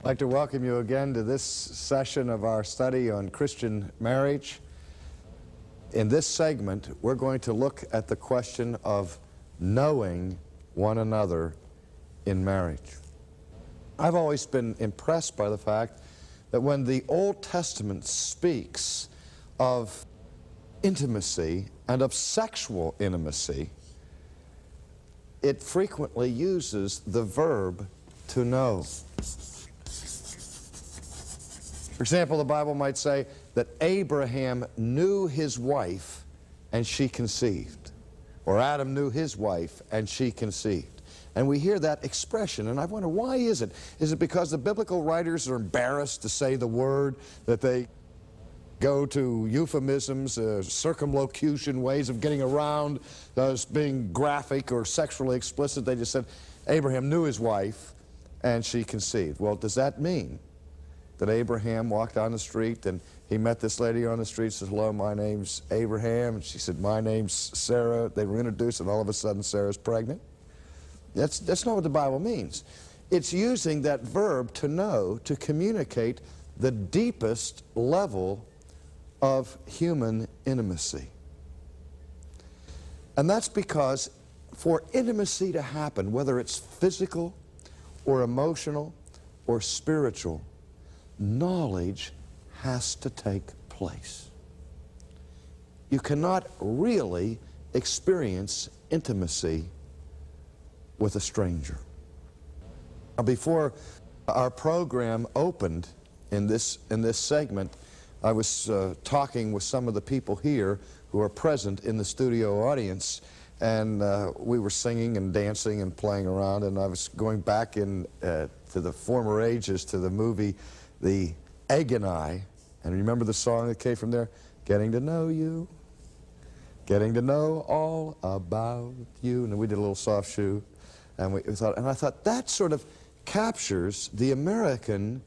I'd like to welcome you again to this session of our study on Christian marriage. In this segment, we're going to look at the question of knowing one another in marriage. I've always been impressed by the fact that when the Old Testament speaks of intimacy and of sexual intimacy, it frequently uses the verb to know. For example, the Bible might say that Abraham knew his wife and she conceived, or Adam knew his wife and she conceived. And we hear that expression, and I wonder, why is it? Is it because the biblical writers are embarrassed to say the word, that they go to euphemisms, circumlocution, ways of getting around those being graphic or sexually explicit? They just said, Abraham knew his wife and she conceived. Well, does that mean that Abraham walked down the street and he met this lady on the street, said, hello, my name's Abraham, and she said, my name's Sarah. They were introduced, and all of a sudden Sarah's pregnant? That's not what the Bible means. It's using that verb to know to communicate the deepest level of human intimacy. And that's because for intimacy to happen, whether it's physical or emotional or spiritual, knowledge has to take place. You cannot really experience intimacy with a stranger. Now, before our program opened in this segment, I was talking with some of the people here who are present in the studio audience, and we were singing and dancing and playing around, and I was going back to the former ages, to the movie The Egg and I, and remember the song that came from there? Getting to know you, getting to know all about you. And we did a little soft shoe, and I thought that sort of captures the American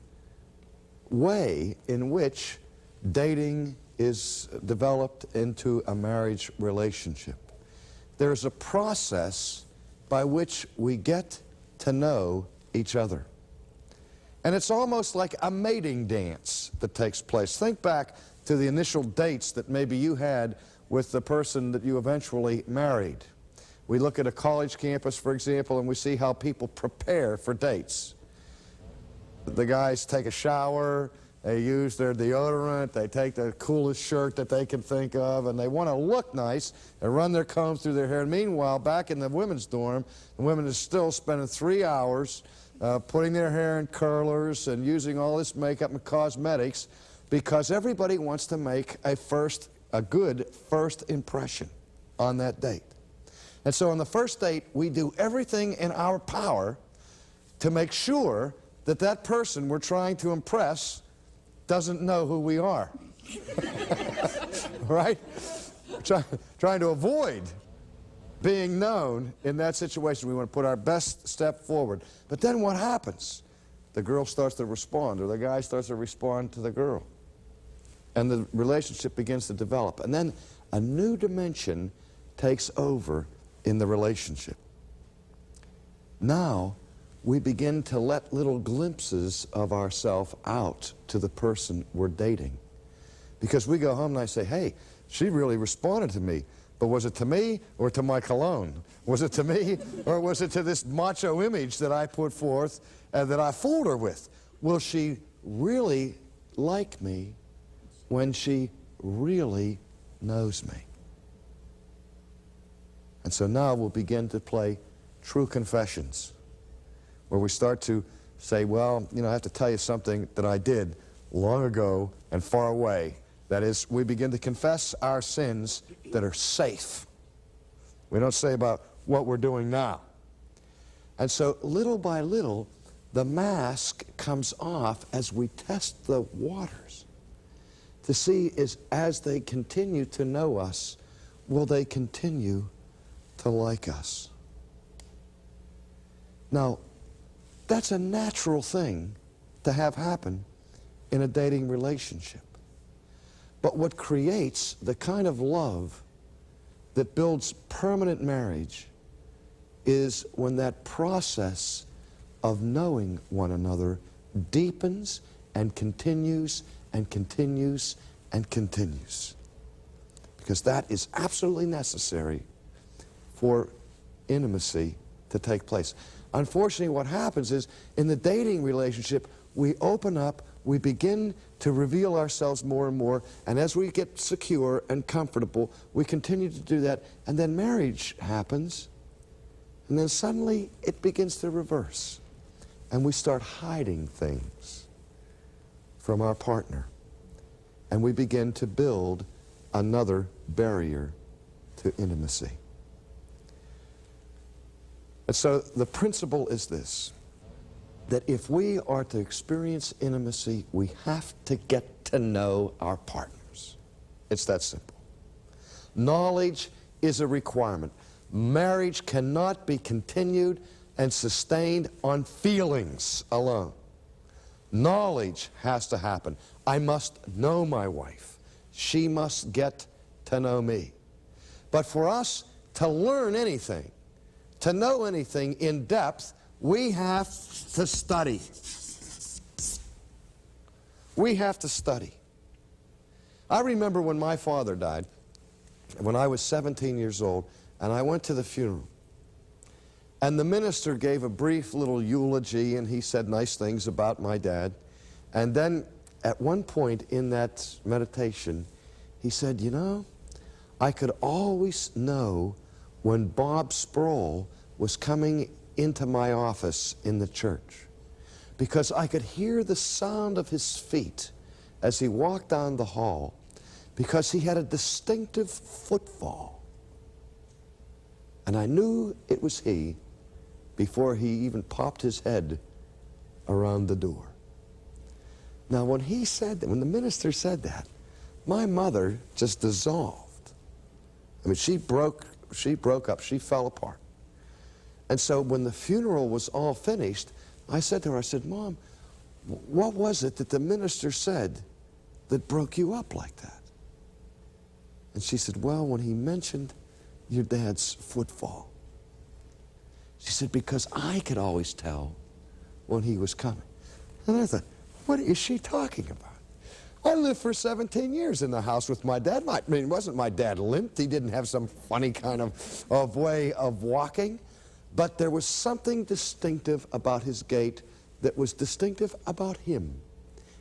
way in which dating is developed into a marriage relationship. There's a process by which we get to know each other. And it's almost like a mating dance that takes place. Think back to the initial dates that maybe you had with the person that you eventually married. We look at a college campus, for example, and we see how people prepare for dates. The guys take a shower, they use their deodorant, they take the coolest shirt that they can think of, and they want to look nice and run their combs through their hair. And meanwhile, back in the women's dorm, the women are still spending 3 hours putting their hair in curlers and using all this makeup and cosmetics, because everybody wants to make a good first impression on that date. And so on the first date, we do everything in our power to make sure that that person we're trying to impress doesn't know who we are. Right? Trying to avoid being known in that situation. We want to put our best step forward. But then what happens? The girl starts to respond, or the guy starts to respond to the girl. And the relationship begins to develop. And then a new dimension takes over in the relationship. Now, we begin to let little glimpses of ourselves out to the person we're dating. Because we go home and I say, hey, she really responded to me. But was it to me or to my cologne? Was it to me or was it to this macho image that I put forth and that I fooled her with? Will she really like me when she really knows me? And so now we'll begin to play true confessions, where we start to say, well, I have to tell you something that I did long ago and far away. That is, we begin to confess our sins that are safe. We don't say about what we're doing now. And so little by little, the mask comes off as we test the waters to see, as they continue to know us, will they continue to like us? Now, that's a natural thing to have happen in a dating relationship. But what creates the kind of love that builds permanent marriage is when that process of knowing one another deepens and continues and continues and continues. Because that is absolutely necessary for intimacy to take place. Unfortunately, what happens is in the dating relationship, we open up, we begin to reveal ourselves more and more, and as we get secure and comfortable, we continue to do that, and then marriage happens, and then suddenly it begins to reverse, and we start hiding things from our partner, and we begin to build another barrier to intimacy. And so the principle is this, that if we are to experience intimacy, we have to get to know our partners. It's that simple. Knowledge is a requirement. Marriage cannot be continued and sustained on feelings alone. Knowledge has to happen. I must know my wife. She must get to know me. But for us to learn anything, to know anything in depth, we have to study. We have to study. I remember when my father died, when I was 17 years old, and I went to the funeral. And the minister gave a brief little eulogy, and he said nice things about my dad. And then at one point in that meditation, he said, you know, I could always know when Bob Sproul was coming into my office in the church, because I could hear the sound of his feet as he walked down the hall, because he had a distinctive footfall. And I knew it was he before he even popped his head around the door. Now when he said that, when the minister said that, my mother just dissolved. I mean, she broke up, she fell apart. And so when the funeral was all finished, I said to her, I said, Mom, what was it that the minister said that broke you up like that? And she said, well, when he mentioned your dad's footfall. She said, because I could always tell when he was coming. And I thought, what is she talking about? I lived for 17 years in the house with my dad. I mean, wasn't my dad limped? He didn't have some funny kind of way of walking. But there was something distinctive about his gait that was distinctive about him.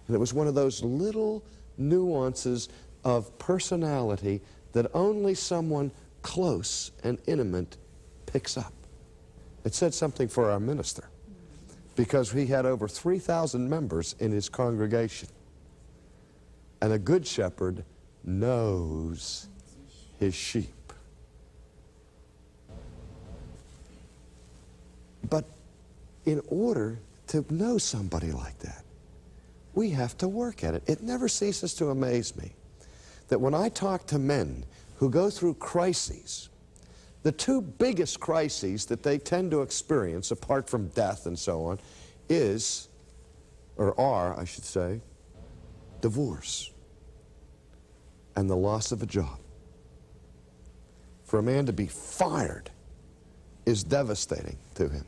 And it was one of those little nuances of personality that only someone close and intimate picks up. It said something for our minister, because he had over 3,000 members in his congregation. And a good shepherd knows his sheep. But in order to know somebody like that, we have to work at it. It never ceases to amaze me that when I talk to men who go through crises, the two biggest crises that they tend to experience, apart from death and so on, is, or are, I should say, divorce and the loss of a job. For a man to be fired is devastating to him.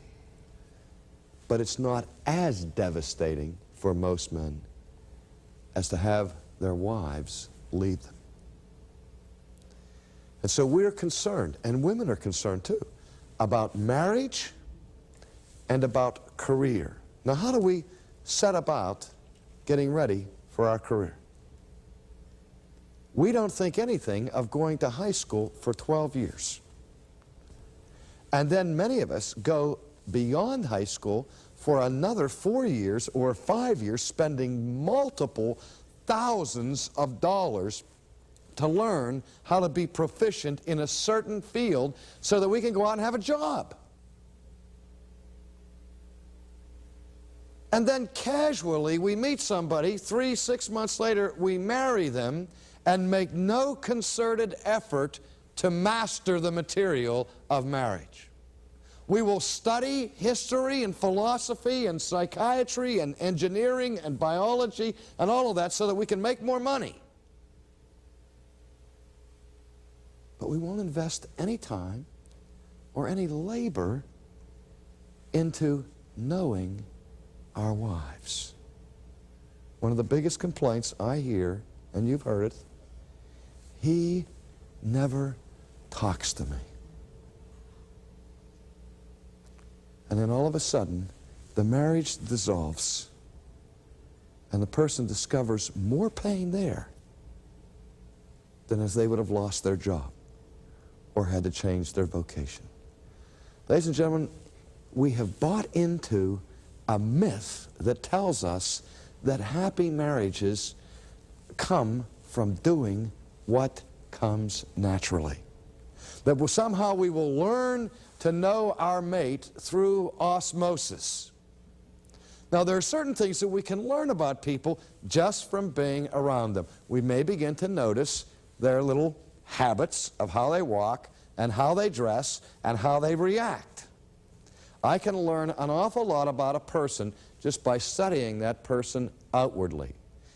But it's not as devastating for most men as to have their wives leave them. And so we're concerned, and women are concerned too, about marriage and about career. Now, how do we set about getting ready for our career? We don't think anything of going to high school for 12 years. And then many of us go beyond high school for another 4 years or 5 years, spending multiple thousands of dollars to learn how to be proficient in a certain field so that we can go out and have a job. And then casually we meet somebody, 3-6 months later we marry them and make no concerted effort to master the material of marriage. We will study history and philosophy and psychiatry and engineering and biology and all of that so that we can make more money. But we won't invest any time or any labor into knowing our wives. one of the biggest complaints I hear, and you've heard it, he never talks to me. And then all of a sudden, the marriage dissolves, and the person discovers more pain there than as they would have lost their job or had to change their vocation. Ladies and gentlemen, we have bought into a myth that tells us that happy marriages come from doing what comes naturally. That somehow we will learn to know our mate through osmosis. Now, there are certain things that we can learn about people just from being around them. We may begin to notice their little habits of how they walk and how they dress and how they react. I can learn an awful lot about a person just by studying that person outwardly.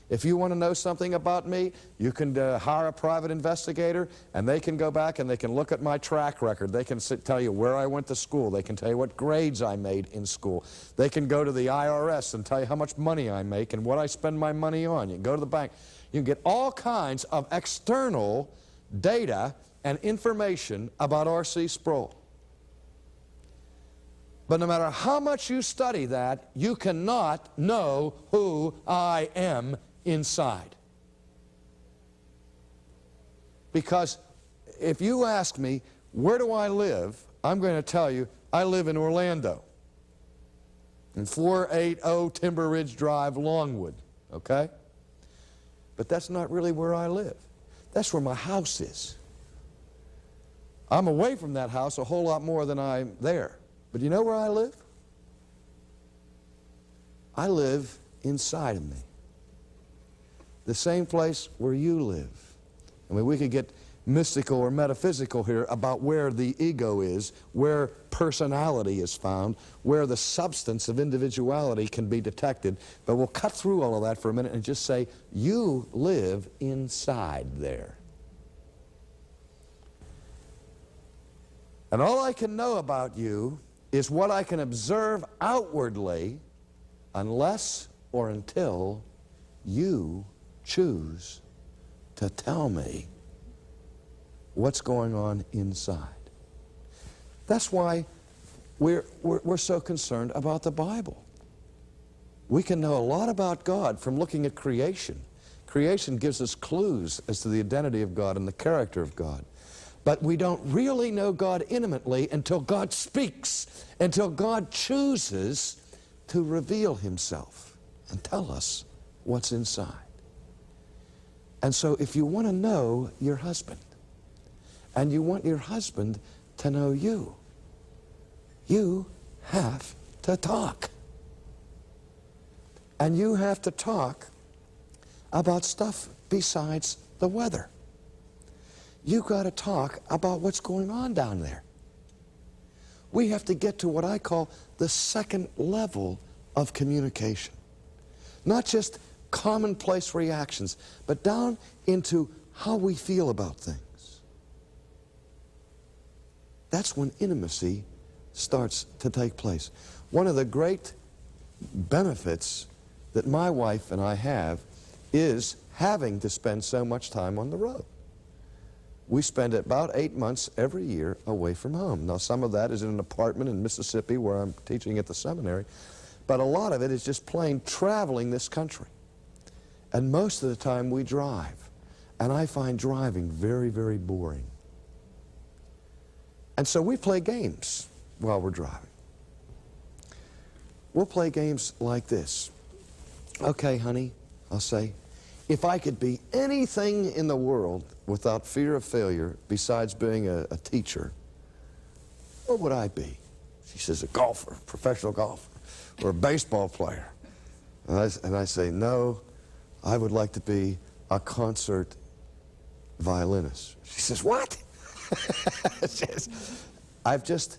If you want to know something about me, you can hire a private investigator, and they can go back and they can look at my track record. They can tell you where I went to school. They can tell you what grades I made in school. They can go to the IRS and tell you how much money I make and what I spend my money on. You can go to the bank. You can get all kinds of external data and information about R.C. Sproul. But no matter how much you study that, you cannot know who I am inside. Because if you ask me, where do I live? I'm going to tell you, I live in Orlando, in 480 Timber Ridge Drive, Longwood, okay? But that's not really where I live. That's where my house is. I'm away from that house a whole lot more than I'm there. But you know where I live? I live inside of me. The same place where you live. I mean, we could get mystical or metaphysical here about where the ego is, where personality is found, where the substance of individuality can be detected. But we'll cut through all of that for a minute and just say, you live inside there. And all I can know about you is what I can observe outwardly unless or until you choose to tell me what's going on inside. That's why we're so concerned about the Bible. We can know a lot about God from looking at creation. Creation gives us clues as to the identity of God and the character of God. But we don't really know God intimately until God speaks, until God chooses to reveal himself and tell us what's inside. And so if you want to know your husband, and you want your husband to know you, you have to talk. And you have to talk about stuff besides the weather. You've got to talk about what's going on down there. We have to get to what I call the second level of communication. Not just commonplace reactions, but down into how we feel about things. That's when intimacy starts to take place. One of the great benefits that my wife and I have is having to spend so much time on the road. We spend about 8 months every year away from home. Now, some of that is in an apartment in Mississippi where I'm teaching at the seminary, but a lot of it is just plain traveling this country. And most of the time we drive, and I find driving very, very boring. And so we play games while we're driving. We'll play games like this. Okay, honey, I'll say, if I could be anything in the world without fear of failure besides being a teacher, what would I be? She says, a golfer, professional golfer, or a baseball player. And I say, no, I would like to be a concert violinist. She says, what? I've just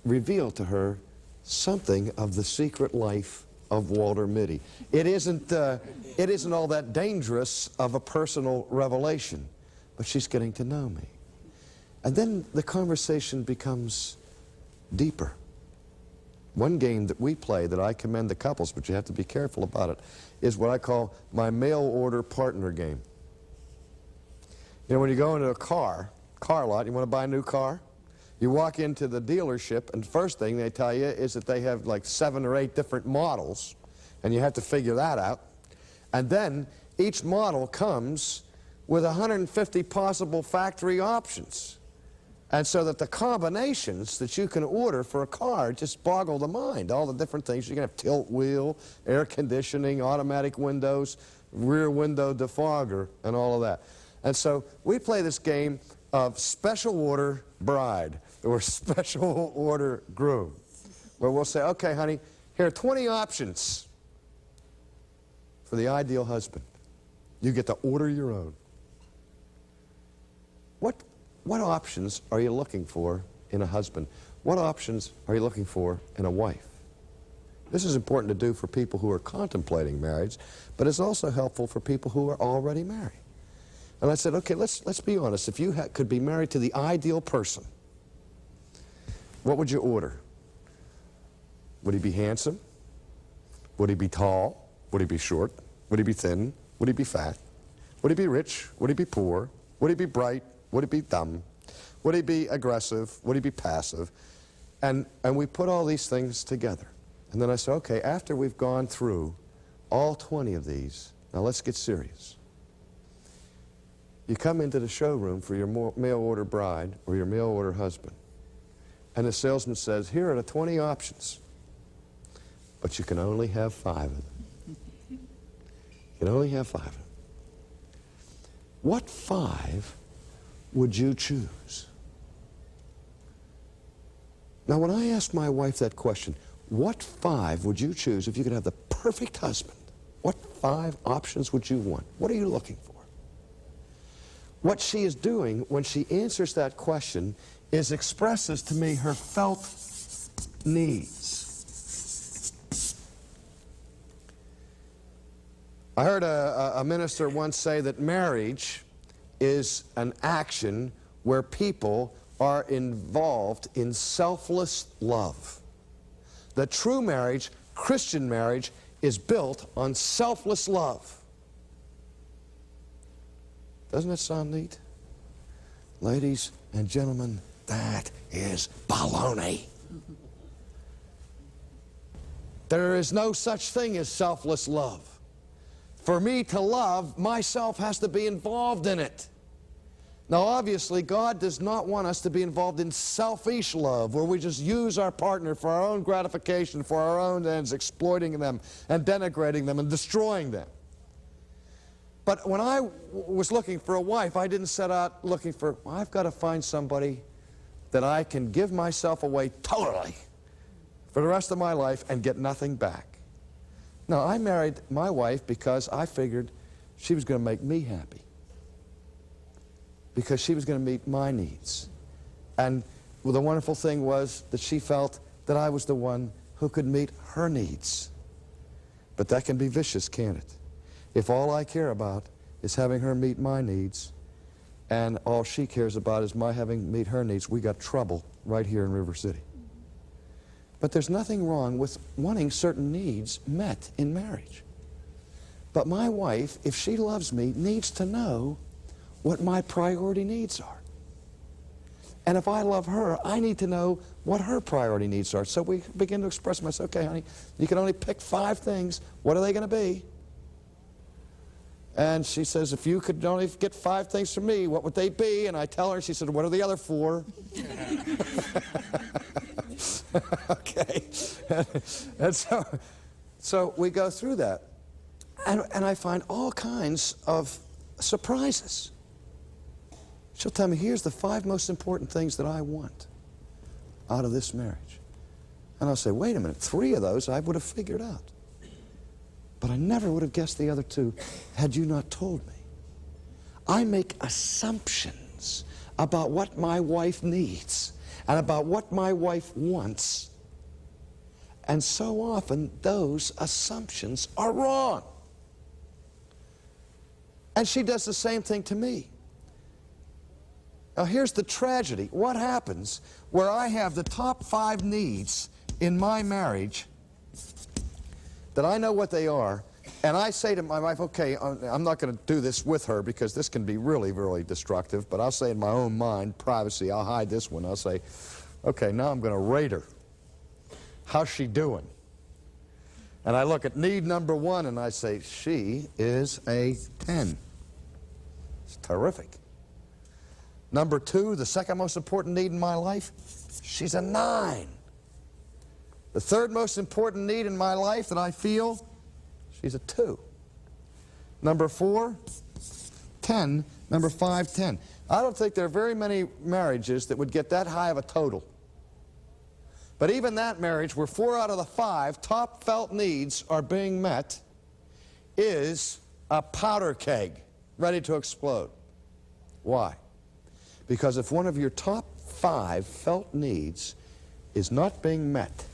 revealed to her something of the secret life of Walter Mitty. It isn't all that dangerous of a personal revelation, but she's getting to know me. And then the conversation becomes deeper. One game that we play that I commend the couples, but you have to be careful about it, is what I call my mail order partner game. You know, when you go into a car lot, you want to buy a new car? You walk into the dealership, and the first thing they tell you is that they have like 7 or 8 different models, and you have to figure that out. And then each model comes with 150 possible factory options. And so that the combinations that you can order for a car just boggle the mind. All the different things. You can have tilt wheel, air conditioning, automatic windows, rear window defogger, and all of that. And so we play this game of special order bride or special order groom, where we'll say, okay, honey, here are 20 options for the ideal husband. You get to order your own. What options are you looking for in a husband? What options are you looking for in a wife? This is important to do for people who are contemplating marriage, but it's also helpful for people who are already married. And I said, okay, let's be honest. If you could be married to the ideal person, what would you order? Would he be handsome? Would he be tall? Would he be short? Would he be thin? Would he be fat? Would he be rich? Would he be poor? Would he be bright? Would he be dumb? Would he be aggressive? Would he be passive? And we put all these things together. And then I said, okay, after we've gone through all 20 of these, now let's get serious. You come into the showroom for your mail order bride or your mail order husband, and the salesman says, here are the 20 options, but you can only have 5 of them. You can only have 5 of them. What 5 would you choose? Now, when I asked my wife that question, what 5 would you choose if you could have the perfect husband? What 5 options would you want? What are you looking for? What she is doing when she answers that question is expresses to me her felt needs. I heard a minister once say that marriage is an action where people are involved in selfless love. The true marriage, Christian marriage, is built on selfless love. Doesn't that sound neat? Ladies and gentlemen, that is baloney. There is no such thing as selfless love. For me to love, myself has to be involved in it. Now, obviously, God does not want us to be involved in selfish love, where we just use our partner for our own gratification, for our own ends, exploiting them and denigrating them and destroying them. But when I was looking for a wife, I didn't set out looking for, well, I've got to find somebody that I can give myself away totally for the rest of my life and get nothing back. No, I married my wife because I figured she was going to make me happy, because she was going to meet my needs. And well, the wonderful thing was that she felt that I was the one who could meet her needs. But that can be vicious, can't it? If all I care about is having her meet my needs, and all she cares about is my having meet her needs, we got trouble right here in River City. But there's nothing wrong with wanting certain needs met in marriage. But my wife, if she loves me, needs to know what my priority needs are. And if I love her, I need to know what her priority needs are. So we begin to express them. I say, okay, honey, you can only pick 5 things. What are they going to be? And she says, if you could only get 5 things from me, what would they be? And I tell her, she said, what are the other 4? Okay. And so we go through that. And I find all kinds of surprises. She'll tell me, here's the 5 most important things that I want out of this marriage. And I'll say, wait a minute, 3 of those I would have figured out. But I never would have guessed the other 2 had you not told me. I make assumptions about what my wife needs and about what my wife wants. And so often, those assumptions are wrong. And she does the same thing to me. Now, here's the tragedy. What happens where I have the top 5 needs in my marriage that I know what they are, and I say to my wife, okay, I'm not going to do this with her because this can be really, really destructive, but I'll say in my own mind, privacy, I'll hide this one. I'll say, okay, now I'm going to rate her. How's she doing? And I look at need number 1 and I say, she is a 10. It's terrific. Number 2, the second most important need in my life, she's a 9. The third most important need in my life that I feel, she's a 2. Number 4, 10. Number 5, 10. I don't think there are very many marriages that would get that high of a total. But even that marriage where 4 out of the 5 top felt needs are being met is a powder keg ready to explode. Why? Because if one of your top 5 felt needs is not being met,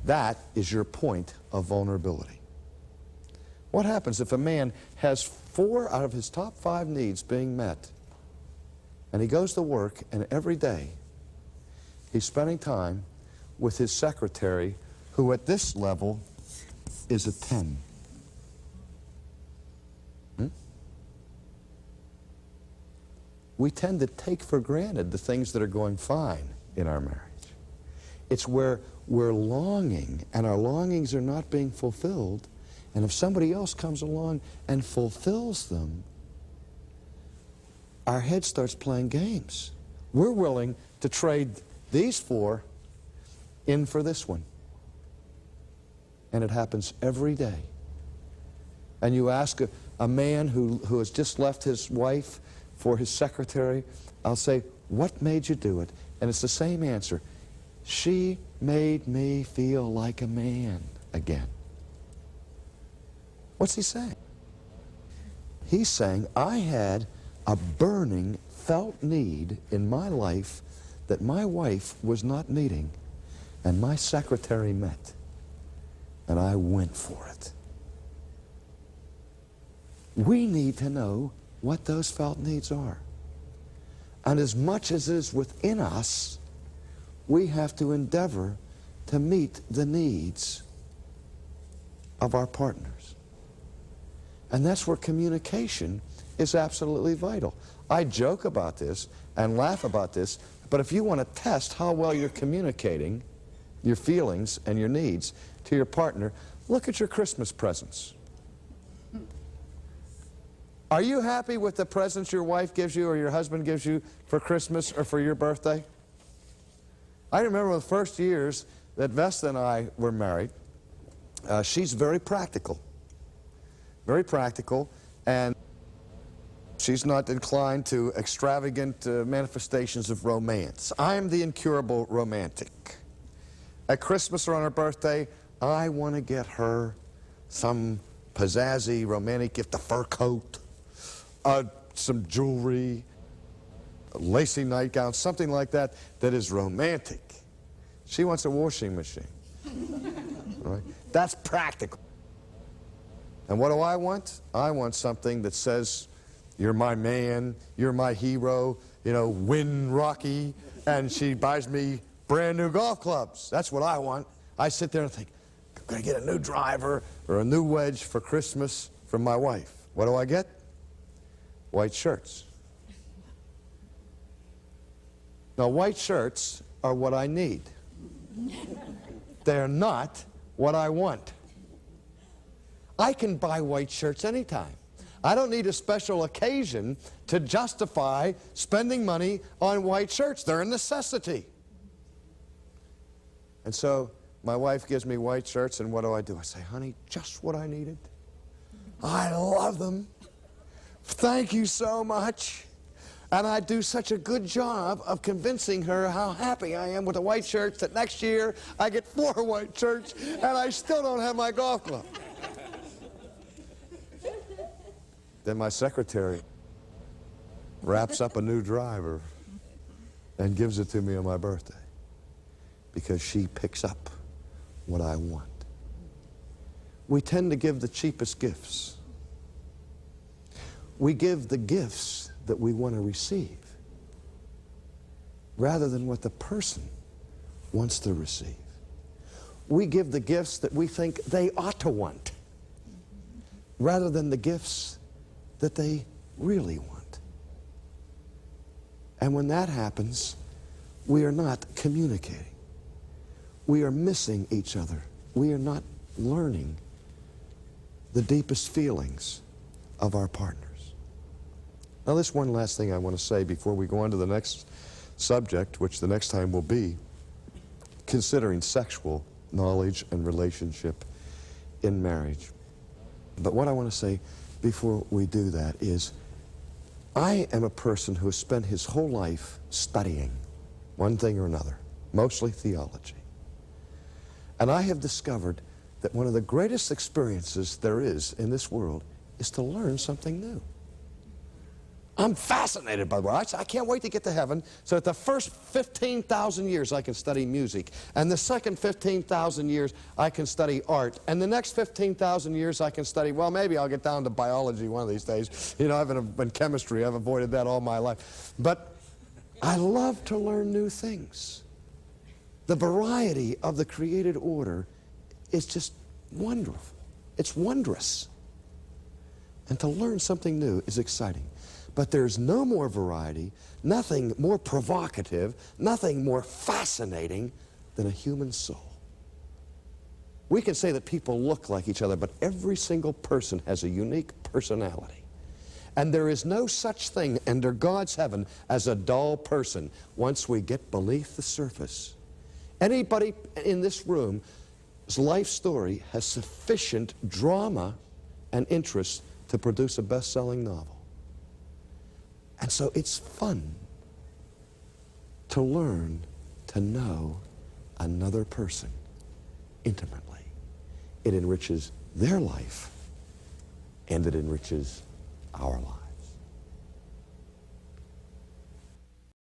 that is your point of vulnerability. What happens if a man has 4 out of his top 5 needs being met, and he goes to work, and every day he's spending time with his secretary, who at this level is a 10? We tend to take for granted the things that are going fine in our marriage. It's where we're longing, and our longings are not being fulfilled, and if somebody else comes along and fulfills them, our head starts playing games. We're willing to trade these 4 in for this one. And it happens every day. And you ask a man who has just left his wife for his secretary, I'll say, what made you do it? And it's the same answer. She made me feel like a man again. What's he saying? He's saying, I had a burning, felt need in my life that my wife was not meeting, and my secretary met, and I went for it. We need to know what those felt needs are. And as much as is within us, we have to endeavor to meet the needs of our partners. And that's where communication is absolutely vital. I joke about this and laugh about this, but if you want to test how well you're communicating your feelings and your needs to your partner, look at your Christmas presents. Are you happy with the presents your wife gives you or your husband gives you for Christmas or for your birthday? I remember the first years that Vesta and I were married, she's very practical, and she's not inclined to extravagant manifestations of romance. I'm the incurable romantic. At Christmas or on her birthday, I want to get her some pizzazzy romantic gift, a fur coat, some jewelry, a lacy nightgown, something like that that is romantic. She wants a washing machine. Right? That's practical. And what do I want? I want something that says, you're my man, you're my hero, you know, win Rocky, and she buys me brand new golf clubs. That's what I want. I sit there and think, I'm going to get a new driver or a new wedge for Christmas from my wife. What do I get? White shirts. Now, white shirts are what I need. They're not what I want. I can buy white shirts anytime. I don't need a special occasion to justify spending money on white shirts. They're a necessity. And so my wife gives me white shirts, and what do? I say, honey, just what I needed. I love them. Thank you so much. And I do such a good job of convincing her how happy I am with the white shirts that next year I get 4 white shirts and I still don't have my golf club. Then my secretary wraps up a new driver and gives it to me on my birthday because she picks up what I want. We tend to give the cheapest gifts. We give the gifts that we want to receive rather than what the person wants to receive. We give the gifts that we think they ought to want, rather than the gifts that they really want. And when that happens, we are not communicating. We are missing each other. We are not learning the deepest feelings of our partners. Now, there's one last thing I want to say before we go on to the next subject, which the next time will be considering sexual knowledge and relationship in marriage. But what I want to say before we do that is, I am a person who has spent his whole life studying one thing or another, mostly theology. And I have discovered that one of the greatest experiences there is in this world is to learn something new. I'm fascinated by the word. I can't wait to get to heaven so that the first 15,000 years I can study music, and the second 15,000 years I can study art, and the next 15,000 years I can study, well, maybe I'll get down to biology one of these days. You know, I've been chemistry. I've avoided that all my life. But I love to learn new things. The variety of the created order is just wonderful. It's wondrous. And to learn something new is exciting. But there's no more variety, nothing more provocative, nothing more fascinating than a human soul. We can say that people look like each other, but every single person has a unique personality. And there is no such thing under God's heaven as a dull person once we get beneath the surface. Anybody in this room's life story has sufficient drama and interest to produce a best-selling novel. And so it's fun to learn to know another person intimately. It enriches their life, and it enriches our lives.